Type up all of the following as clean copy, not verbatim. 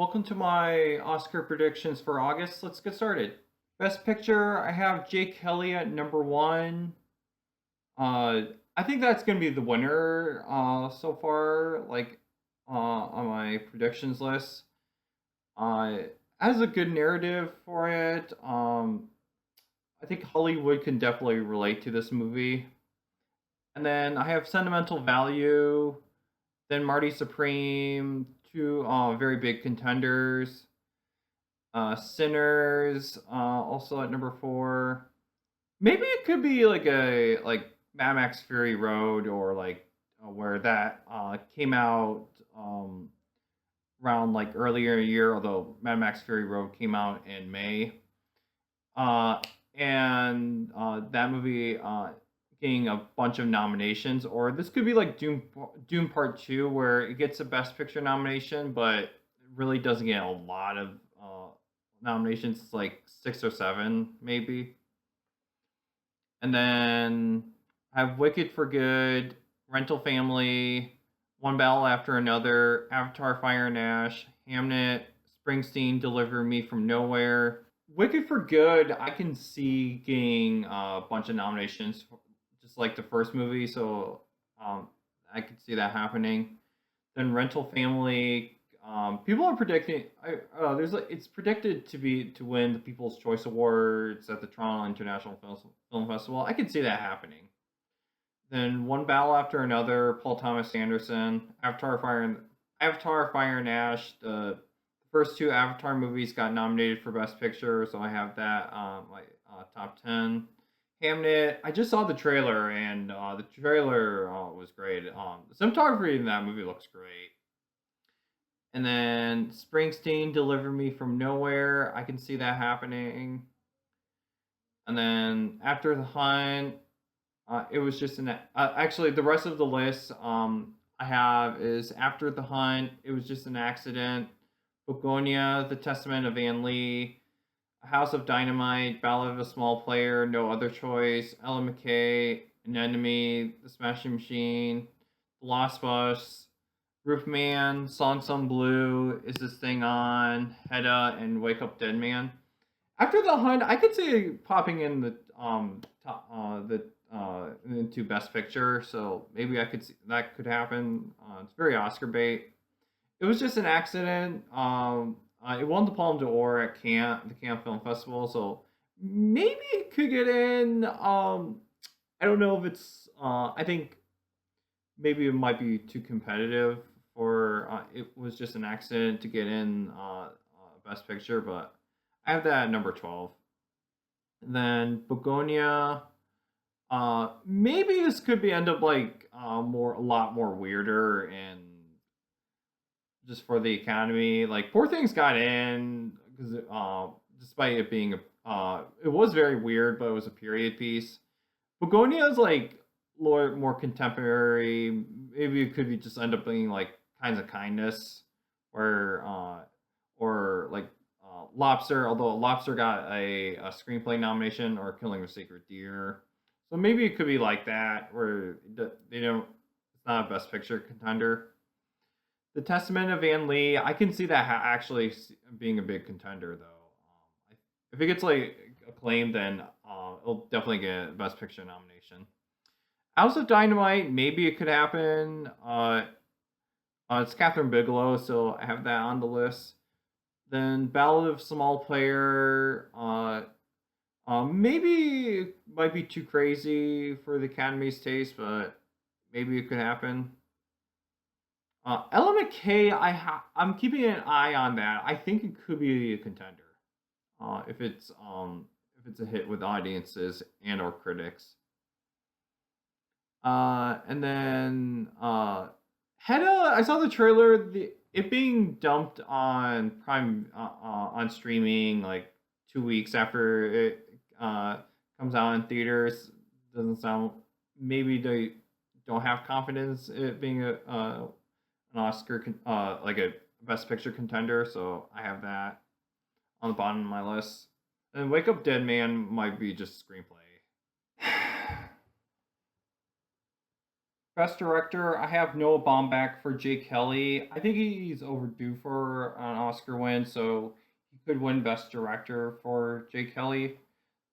Welcome to my Oscar predictions for August. Let's get started. Best Picture, I have Jake Kelly at number one. Uh, I think that's going to be the winner so far, on my predictions list. Has a good narrative for it. I think Hollywood can definitely relate to this movie. And then I have Sentimental Value, then Marty Supreme, two very big contenders. Sinners, also at number four. Maybe it could be like Mad Max Fury Road or where that came out around like earlier in the year, although Mad Max Fury Road came out in May. Uh, and that movie getting a bunch of nominations, or this could be like Doom Part Two, where it gets a Best Picture nomination, but it really doesn't get a lot of nominations. It's like six or seven, maybe. And then I have Wicked for Good, Rental Family, One Battle After Another, Avatar Fire and Ash, Hamnet, Springsteen, Deliver Me from Nowhere. Wicked for Good, I can see getting a bunch of nominations, just like the first movie, so I could see that happening. Then Rental Family, people are predicting. It's predicted to win the People's Choice Awards at the Toronto International Film Festival. I could see that happening. Then One Battle After Another, Paul Thomas Anderson, Avatar Fire and Ash. The first two Avatar movies got nominated for Best Picture, so I have that my top 10. Hamnet. I just saw the trailer, and the trailer was great. The cinematography in that movie looks great. And then Springsteen, Deliver Me from Nowhere. I can see that happening. And then After the Hunt, it was just actually, the rest of the list I have is After the Hunt, It Was Just an Accident, Begonia, The Testament of Anne Lee, House of Dynamite, Ballad of a Small Player, No Other Choice, Ella McKay, An Enemy, The Smashing Machine, The Lost Bus, Roofman, Song Sung Blue, Is This Thing On, Hedda, and Wake Up Dead Man. After the Hunt, I could see popping in the top, into Best Picture, so maybe I could see that could happen. It's very Oscar bait. It was just an accident. It won the Palme d'Or at the Cannes Film Festival, so maybe it could get in. I don't know if it's. I think maybe it might be too competitive for. It was just an accident to get in Best Picture, but I have that at number 12. And then Begonia. Maybe this could be end up like a lot more weirder and just for the Academy. Like Poor Things got in because despite it being it was very weird, but it was a period piece. Begonia is like more contemporary. Maybe it could be just end up being like Kinds of Kindness, or Lobster. Although Lobster got a screenplay nomination, or Killing a Sacred Deer. So maybe it could be like that, where they don't. It's not a Best Picture contender. The Testament of Anne Lee, I can see that actually being a big contender, though. If it gets like acclaimed, then it'll definitely get a Best Picture nomination. House of Dynamite, maybe it could happen. It's Catherine Bigelow, so I have that on the list. Then Ballad of Small Player, maybe it might be too crazy for the Academy's taste, but maybe it could happen. Ella McKay, I'm keeping an eye on that. I think it could be a contender if it's a hit with audiences and or critics. And then Hedda, I saw the trailer. It being dumped on Prime on streaming like 2 weeks after it comes out in theaters doesn't sound. Maybe they don't have confidence it being an Oscar like a Best Picture contender, so I have that on the bottom of my list. And Wake Up Dead Man might be just screenplay. Best director, I have Noah Baumbach for Jake Kelly. I think he's overdue for an Oscar win, so he could win Best Director for Jake Kelly.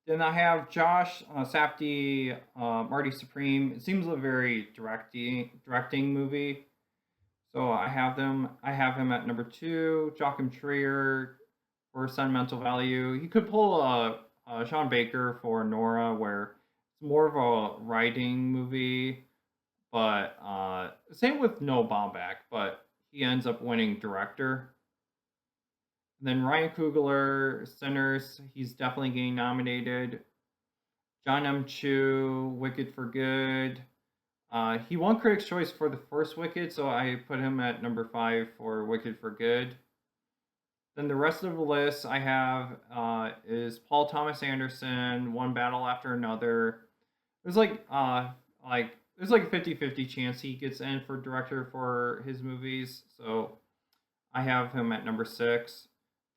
Then I have Josh Safdie, Marty Supreme. It seems a very directing movie, so I have them. I have him at number two. Joachim Trier for Sentimental Value. He could pull Sean Baker for Nora, where it's more of a writing movie, but same with Noah Baumbach, but he ends up winning director. And then Ryan Coogler, Sinners, he's definitely getting nominated. John M. Chu, Wicked for Good. He won Critics' Choice for the first Wicked, so I put him at number five for Wicked for Good. Then the rest of the list I have is Paul Thomas Anderson, One Battle After Another. There's there's like a 50-50 chance he gets in for director for his movies, so I have him at number six.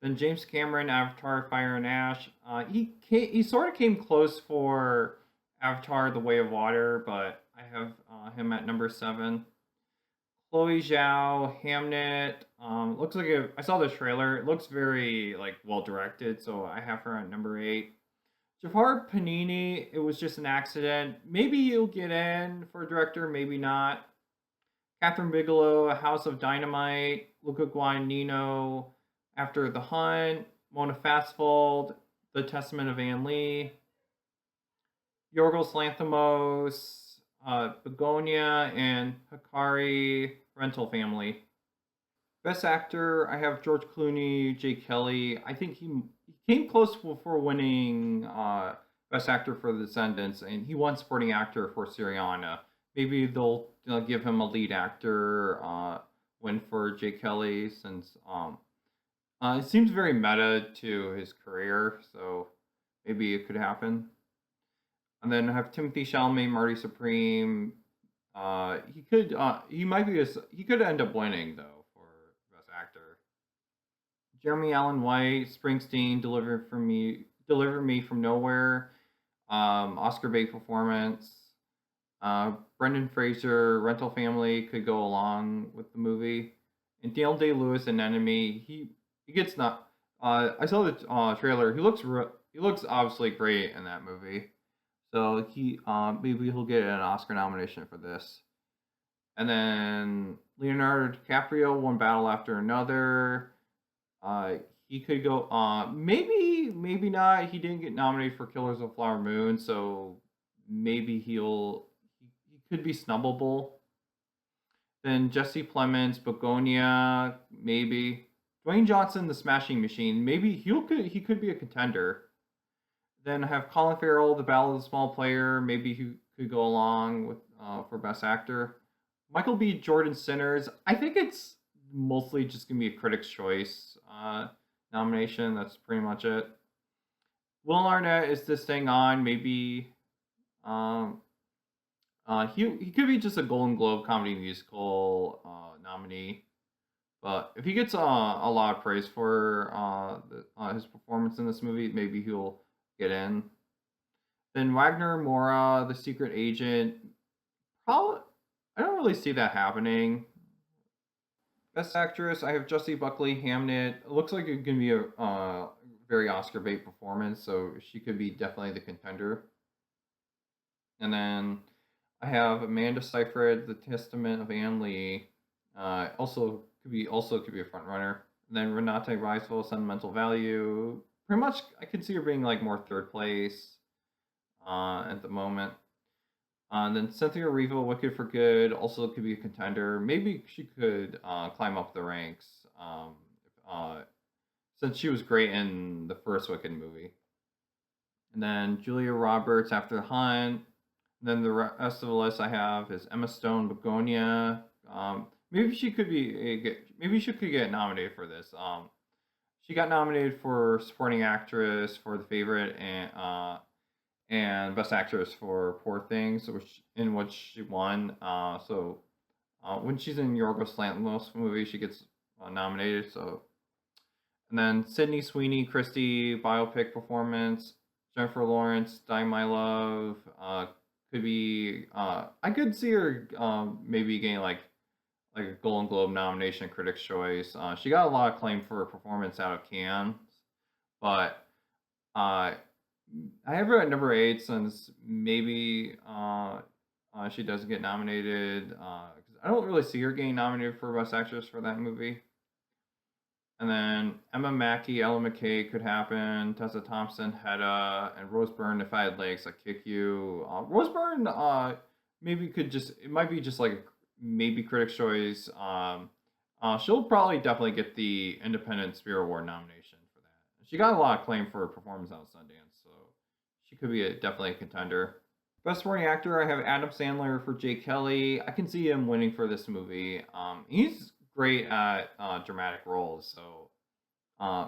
Then James Cameron, Avatar: Fire and Ash. He sort of came close for Avatar: The Way of Water, but I have him at number seven. Chloe Zhao, Hamnet. Looks like I saw the trailer. It looks very like well directed, so I have her at number eight. Jafar Panini, it was just an accident. Maybe he'll get in for director, maybe not. Catherine Bigelow, House of Dynamite, Luca Guadagnino, After the Hunt, Mona Fastfold, The Testament of Anne Lee, Yorgos Lanthimos, Begonia, and Hikari Rental Family. Best Actor, I have George Clooney, Jake Kelly. I think he came close for winning Best Actor for The Descendants, and he won Supporting Actor for Syriana. Maybe they'll give him a lead actor win for Jake Kelly, since it seems very meta to his career, so maybe it could happen. And then I have Timothy Chalamet, Marty Supreme. He could end up winning though for Best Actor. Jeremy Allen White, Springsteen, Deliver Me from Nowhere, Oscar bait performance. Brendan Fraser, Rental Family could go along with the movie, and Daniel Day Lewis, An Enemy. He gets not. I saw the trailer. He looks obviously great in that movie. So maybe he'll get an Oscar nomination for this. And then Leonardo DiCaprio, One Battle After Another. He could go. Maybe not. He didn't get nominated for Killers of the Flower Moon, so maybe he could be snubbable. Then Jesse Plemons, Begonia, maybe. Dwayne Johnson, The Smashing Machine, maybe he could be a contender. Then I have Colin Farrell, The Battle of the Small Player. Maybe he could go along with for Best Actor. Michael B. Jordan, Sinners. I think it's mostly just gonna be a Critics' Choice nomination. That's pretty much it. Will Arnett, Is This Thing On? Maybe he could be just a Golden Globe comedy musical nominee. But if he gets a lot of praise for his performance in this movie, maybe he'll get in. Then Wagner Moura, The Secret Agent. Probably, I don't really see that happening. Best Actress, I have Jessie Buckley, Hamnet. It looks like it's gonna be a very Oscar bait performance, so she could be definitely the contender. And then I have Amanda Seyfried, The Testament of Anne Lee. Also could be a front runner. And then Renate Reichel, Sentimental Value. Pretty much, I could see her being like more third place at the moment. Then Cynthia Erivo, Wicked for Good, also could be a contender. Maybe she could climb up the ranks since she was great in the first Wicked movie. And then Julia Roberts, After the Hunt. And then the rest of the list I have is Emma Stone, Begonia. Maybe she could get nominated for this. She got nominated for Supporting Actress for The Favorite and Best Actress for Poor Things, which she won. When she's in Yorgos Lanthimos movie, she gets nominated. So, and then Sydney Sweeney, Christie biopic performance, Jennifer Lawrence, Die My Love, could be. I could see her maybe getting like a Golden Globe nomination, Critics' Choice. She got a lot of acclaim for her performance out of Cannes, but uh, I have her at number 8 since maybe she doesn't get nominated. 'Cause I don't really see her getting nominated for Best Actress for that movie. And then Emma Mackey, Ella McKay could happen. Tessa Thompson, Hedda, and Rose Byrne. If I had legs, I'd kick you. Rose Byrne, maybe could just. It might be just like maybe Critics' Choice. She'll probably definitely get the Independent Spirit Award nomination for that. She got a lot of acclaim for her performance out of Sundance, so she could be definitely a contender. Best Supporting Actor, I have Adam Sandler for Jake Kelly. I can see him winning for this movie. He's great at dramatic roles, so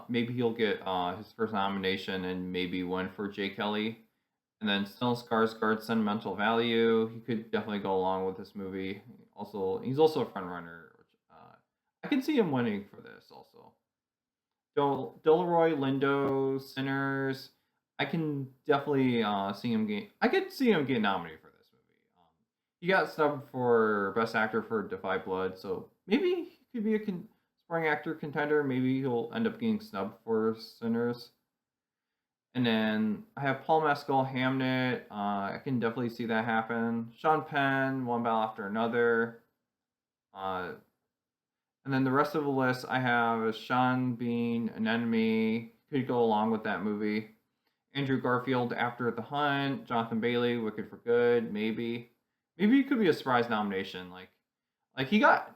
maybe he'll get his first nomination and maybe win for Jake Kelly. And then Stellan Skarsgård's Sentimental Value, he could definitely go along with this movie. Also, he's also a front runner, which I can see him winning for this also. Delroy Lindo, Sinners. I can definitely see him get. I could see him get nominated for this movie. He got snubbed for Best Actor for Defy Blood, so maybe he could be a supporting actor contender. Maybe he'll end up getting snubbed for Sinners. And then I have Paul Mescal, Hamnet. I can definitely see that happen. Sean Penn, One Battle After Another. And then the rest of the list I have is Sean Bean, An Enemy. Could go along with that movie. Andrew Garfield, After the Hunt. Jonathan Bailey, Wicked for Good. Maybe it could be a surprise nomination. Like he got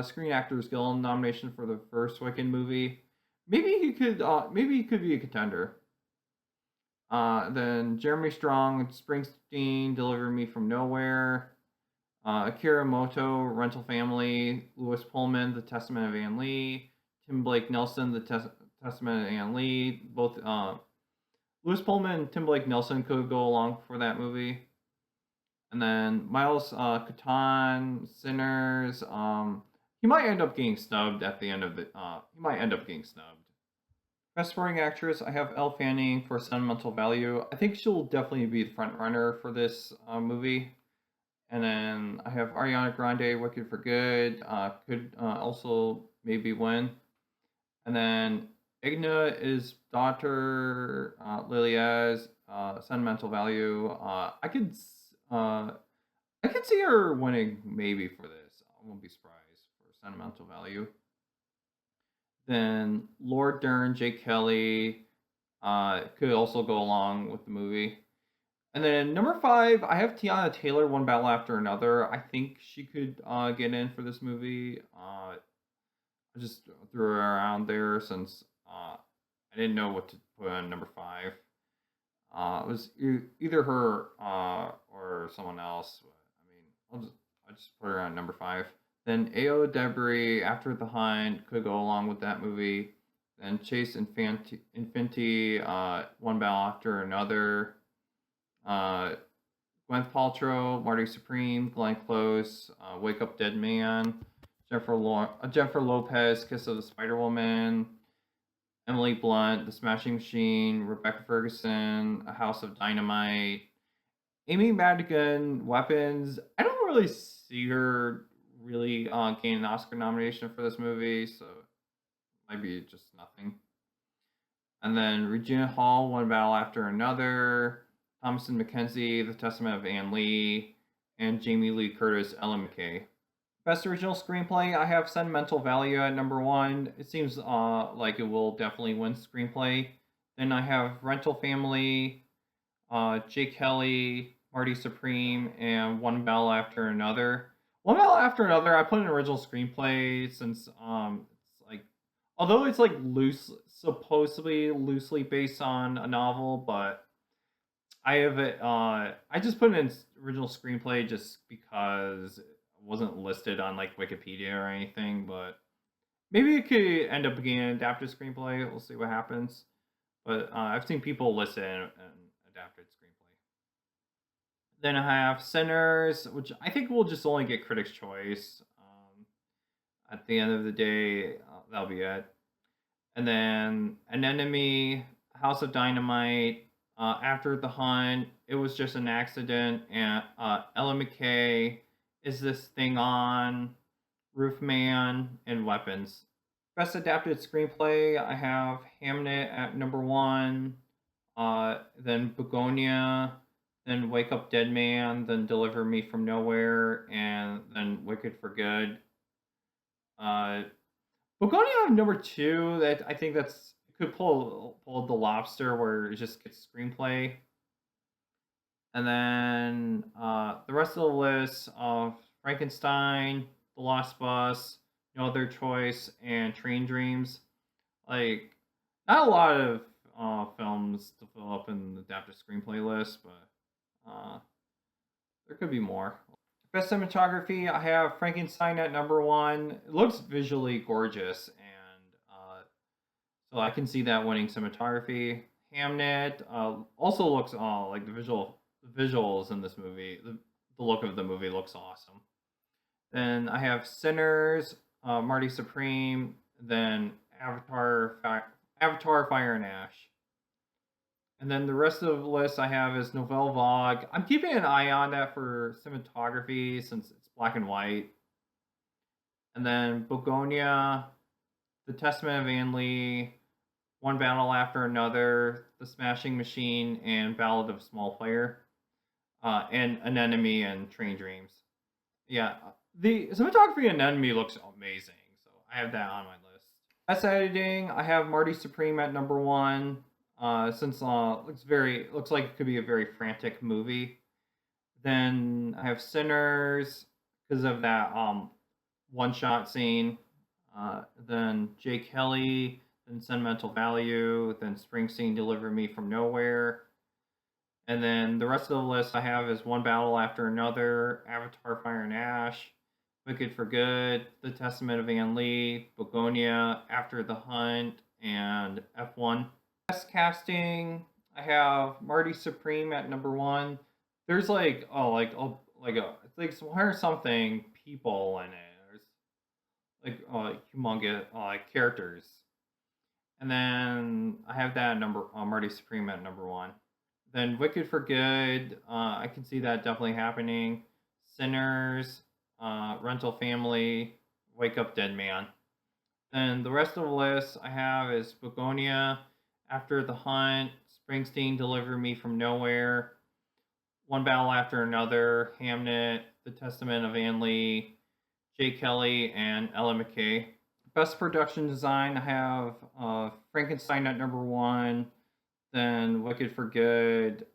Screen Actors Guild nomination for the first Wicked movie. Maybe he could be a contender. Then Jeremy Strong, Springsteen, Deliver Me from Nowhere. Akira Moto, Rental Family. Lewis Pullman, The Testament of Anne Lee. Tim Blake Nelson, The Testament of Anne Lee. Both Lewis Pullman and Tim Blake Nelson could go along for that movie. And then Miles Catan, Sinners. He might end up getting snubbed at the end of the. He might end up getting snubbed. Best Supporting Actress, I have Elle Fanning for Sentimental Value. I think she'll definitely be the front runner for this movie. And then I have Ariana Grande, Wicked for Good. Could also maybe win. And then Igna is daughter, Liliaz, Sentimental Value. I could see her winning maybe for this. I won't be surprised for Sentimental Value. Then Lord Dern, Jake Kelly could also go along with the movie. And then number 5, I have Tiana Taylor, One Battle After Another. I think she could get in for this movie. I just threw her around there since I didn't know what to put on number 5. It was either her or someone else. I mean, I'll just put her on number 5. Then A.O. Debris, After the Hunt, could go along with that movie. Then Chase Infinity, One Battle After Another. Gwyneth Paltrow, Marty Supreme, Glenn Close, Wake Up Dead Man. Jennifer Lopez, Kiss of the Spider Woman. Emily Blunt, The Smashing Machine. Rebecca Ferguson, A House of Dynamite. Amy Madigan, Weapons. I don't really see her really gain an Oscar nomination for this movie, so it might be just nothing. And then Regina Hall, One Battle After Another. Thomasin McKenzie, The Testament of Anne Lee. And Jamie Lee Curtis, Ellen McKay. Best Original Screenplay, I have Sentimental Value at number 1. It seems like it will definitely win Screenplay. Then I have Rental Family, Jake Kelly, Marty Supreme, and One Battle After Another. One Battle After Another, I put an original screenplay since it's like, although it's like supposedly loosely based on a novel, but I have it. I just put it in original screenplay just because it wasn't listed on like Wikipedia or anything. But maybe it could end up being an adapted screenplay. We'll see what happens. But I've seen people list it an adapted screenplay. Then I have Sinners, which I think will just only get Critics' Choice. At the end of the day, that'll be it. And then An Enemy, House of Dynamite, After the Hunt, It Was Just an Accident, and Ellen McKay, Is This Thing On, Roofman, and Weapons. Best adapted screenplay, I have Hamnet at number one, then Begonia, then Wake Up Dead Man, then Deliver Me from Nowhere, and then Wicked for Good. Uh, Begonia at number two. That I think that's could pull the Lobster where it just gets screenplay, and then the rest of the list of Frankenstein, The Lost Bus, No Other Choice, and Train Dreams. Like, not a lot of films to fill up in the adapted screenplay list, but there could be more. Best cinematography, I have Frankenstein at number one. It looks visually gorgeous, and so I can see that winning cinematography. Hamnet also looks like the visuals in this movie. The look of the movie looks awesome. Then I have Sinners, Marty Supreme, then Avatar, Fire and Ash. And then the rest of the list I have is Nouvelle Vague. I'm keeping an eye on that for cinematography since it's black and white. And then Begonia, The Testament of Anne Lee, One Battle After Another, The Smashing Machine, and Ballad of Small Player, and Anemone and Train Dreams. Yeah, the cinematography in Anemone looks amazing, so I have that on my list. Best editing, I have Marty Supreme at number one. Since looks like it could be a very frantic movie. Then I have Sinners because of that one shot scene. Then Jay Kelly, then Sentimental Value, then Springsteen, Deliver Me from Nowhere. And then the rest of the list I have is One Battle After Another, Avatar, Fire and Ash, Wicked for Good, The Testament of Anne Lee, Begonia, After the Hunt, and F1. Best casting, I have Marty Supreme at number one. There's like it's like 100 something people in it. There's like humongous characters, and then I have that number Marty Supreme at number one. Then Wicked for Good, I can see that definitely happening. Sinners, Rental Family, Wake Up Dead Man. And the rest of the list I have is Begonia, After the Hunt, Springsteen, Deliver Me from Nowhere, One Battle After Another, Hamnet, The Testament of Anne Lee, Jay Kelly, and Ellen McKay. Best production design, I have Frankenstein at number one, then Wicked for Good,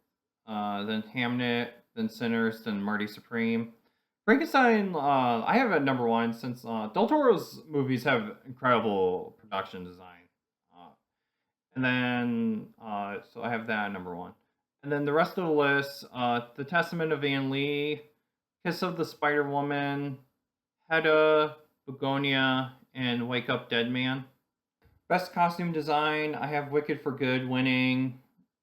then Hamnet, then Sinners, then Marty Supreme. Frankenstein, I have at number one since Del Toro's movies have incredible production design. And then, so I have that at number one. And then the rest of the list, The Testament of Anne Lee, Kiss of the Spider Woman, Hedda, Begonia, and Wake Up Dead Man. Best costume design, I have Wicked for Good winning.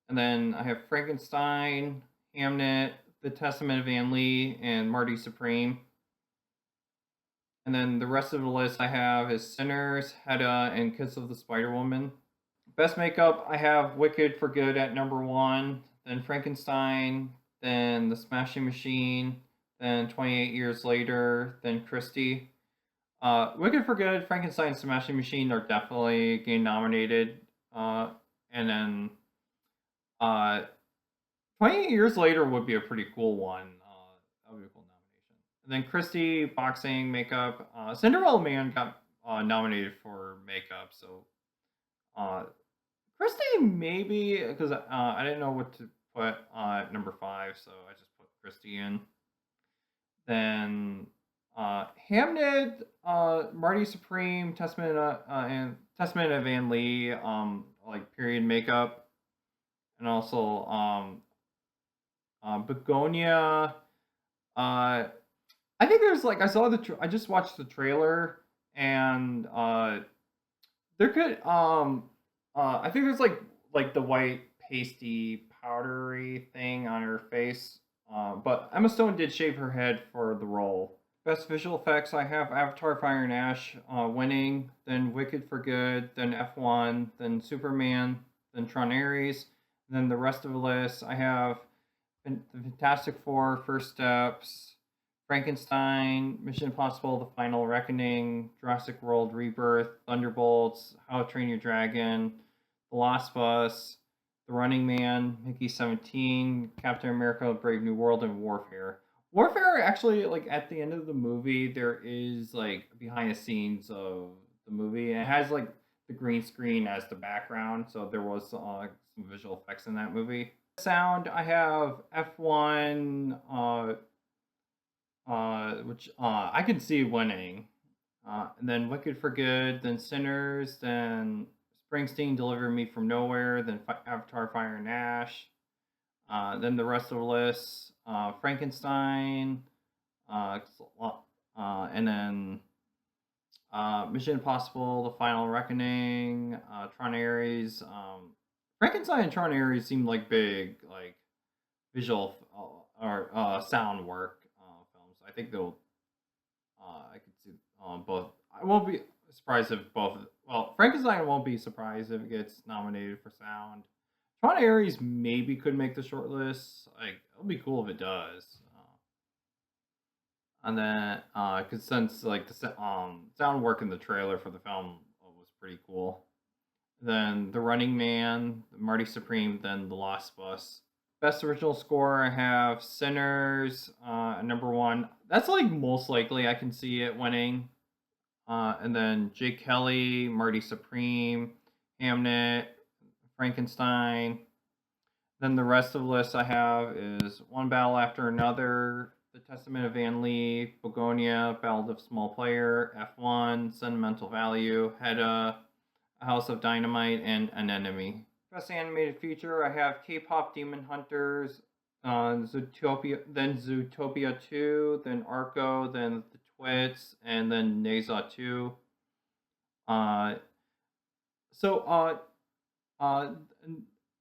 And then I have Frankenstein, Hamnet, The Testament of Anne Lee, and Marty Supreme. And then the rest of the list I have is Sinners, Hedda, and Kiss of the Spider Woman. Best makeup, I have Wicked for Good at number one, then Frankenstein, then The Smashing Machine, then 28 Years Later, then Christie. Wicked for Good, Frankenstein, Smashing Machine are definitely getting nominated. And then 28 Years Later would be a pretty cool one. That would be a cool nomination. And then Christie, boxing, makeup. Cinderella Man got nominated for makeup, so Christie maybe because I didn't know what to put at number five, so I just put Christie in. Then Hamnet, Marty Supreme, Testament and Testament of Anne Lee, like period makeup, and also Begonia. I think there's like I just watched the trailer and there could I think there's like the white pasty powdery thing on her face. But Emma Stone did shave her head for the role. Best visual effects, I have Avatar, Fire and Ash winning, then Wicked for Good, then F1, then Superman, then Tron Ares. Then the rest of the list, I have The Fantastic Four, First Steps, Frankenstein, Mission Impossible: The Final Reckoning, Jurassic World: Rebirth, Thunderbolts, How to Train Your Dragon, The Last Bus, The Running Man, Mickey 17, Captain America: Brave New World, and Warfare. Warfare actually, like at the end of the movie, there is like behind the scenes of the movie. And it has like the green screen as the background, so there was some visual effects in that movie. Sound, I have F1, which I can see winning. And then Wicked for Good, then Sinners, then Springsteen, Deliver Me from Nowhere, then Avatar, Fire and Ash. Then the rest of the list, Frankenstein, uh, and then Mission Impossible: The Final Reckoning, Tron Ares. Frankenstein and Tron Ares seem like big, like visual or sound work films. I think they'll. I could see both. I won't be surprised if both. Well, Frankenstein won't be surprised if it gets nominated for sound. Tron Ares maybe could make the short list. Like it'll be cool if it does. And then, cause since like the sound work in the trailer for the film was pretty cool. Then The Running Man, Marty Supreme, then The Lost Bus. Best original score, I have Sinners, number one. That's like most likely I can see it winning. And then Jake Kelly, Marty Supreme, Hamnet, Frankenstein. Then the rest of the list I have is One Battle After Another, The Testament of Van Lee, Begonia, Ballad of Small Player, F1, Sentimental Value, Hedda, A House of Dynamite, and An Enemy. Best animated feature, I have K-pop Demon Hunters, Zootopia, then Zootopia 2, then Arco, then The Twits, and then Neza 2. Uh, so,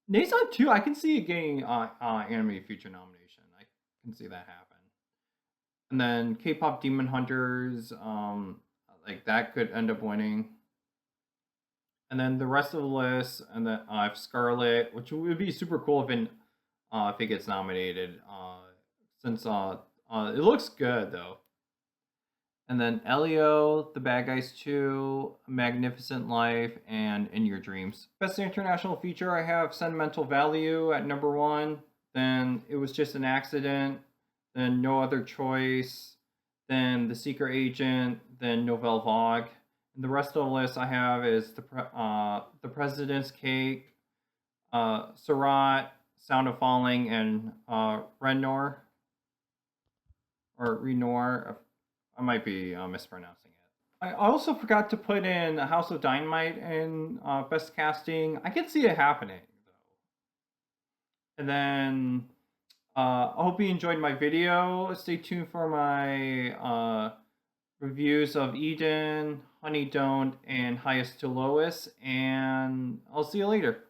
Neza 2, I can see it getting animated feature nomination. I can see that happen. And then K-pop Demon Hunters, like that could end up winning. And then the rest of the list, and then I have Scarlet, which would be super cool if it gets nominated, since it looks good though. And then Elio, The Bad Guys 2, Magnificent Life, and In Your Dreams. Best international feature, I have Sentimental Value at number one. Then It Was Just an Accident. Then No Other Choice. Then The Secret Agent. Then Nouvelle Vague. And the rest of the list I have is The President's Cake, Surat, Sound of Falling, and Renoir. Or Renoir. I might be mispronouncing it. I also forgot to put in House of Dynamite in best casting. I can see it happening though. And then I hope you enjoyed my video. Stay tuned for my reviews of Eden, Honey Don't, and Highest to Lowest. And I'll see you later.